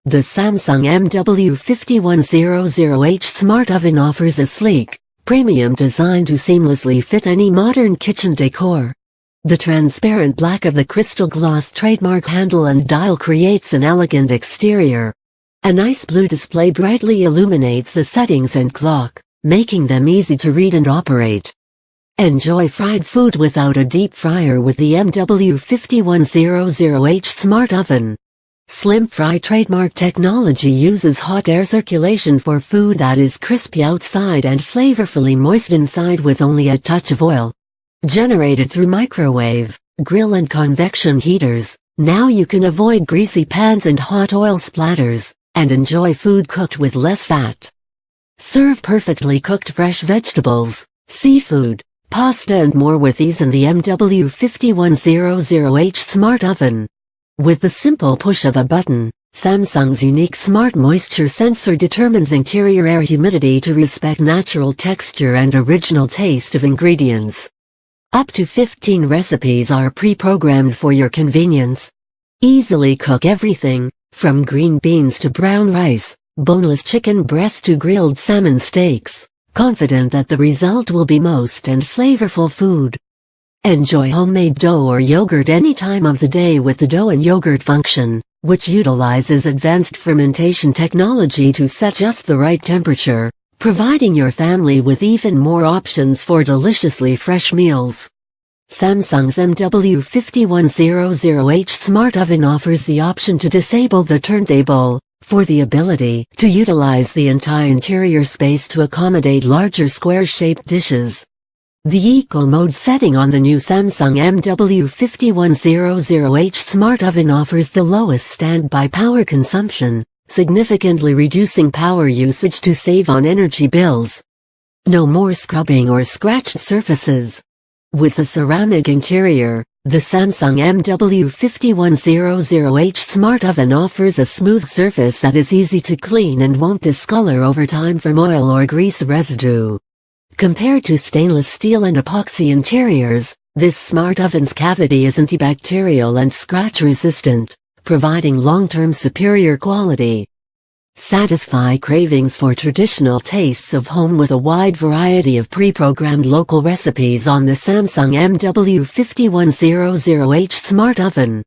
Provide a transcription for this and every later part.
The Samsung MW5100H Smart Oven offers a sleek, premium design to seamlessly fit any modern kitchen decor. The transparent black of the crystal gloss trademark handle and dial creates an elegant exterior. A nice blue display brightly illuminates the settings and clock, making them easy to read and operate. Enjoy fried food without a deep fryer with the MW5100H Smart Oven. Slim Fry trademark technology uses hot air circulation for food that is crispy outside and flavorfully moist inside with only a touch of oil. Generated through microwave, grill and convection heaters, now you can avoid greasy pans and hot oil splatters, and enjoy food cooked with less fat. Serve perfectly cooked fresh vegetables, seafood, pasta and more with ease in the MW5100H Smart Oven. With the simple push of a button, Samsung's unique smart moisture sensor determines interior air humidity to respect natural texture and original taste of ingredients. Up to 15 recipes are pre-programmed for your convenience. Easily cook everything, from green beans to brown rice, boneless chicken breast to grilled salmon steaks, confident that the result will be most and flavorful food. Enjoy homemade dough or yogurt any time of the day with the dough and yogurt function, which utilizes advanced fermentation technology to set just the right temperature, providing your family with even more options for deliciously fresh meals. Samsung's MW5100H Smart Oven offers the option to disable the turntable, for the ability to utilize the entire interior space to accommodate larger square-shaped dishes. The Eco Mode setting on the new Samsung MW5100H Smart Oven offers the lowest standby power consumption, significantly reducing power usage to save on energy bills. No more scrubbing or scratched surfaces. With a ceramic interior, the Samsung MW5100H Smart Oven offers a smooth surface that is easy to clean and won't discolor over time from oil or grease residue. Compared to stainless steel and epoxy interiors, this smart oven's cavity is antibacterial and scratch-resistant, providing long-term superior quality. Satisfy cravings for traditional tastes of home with a wide variety of pre-programmed local recipes on the Samsung MW5100H Smart Oven.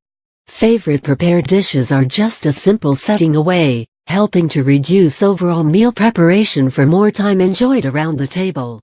Favorite prepared dishes are just a simple setting away, helping to reduce overall meal preparation for more time enjoyed around the table.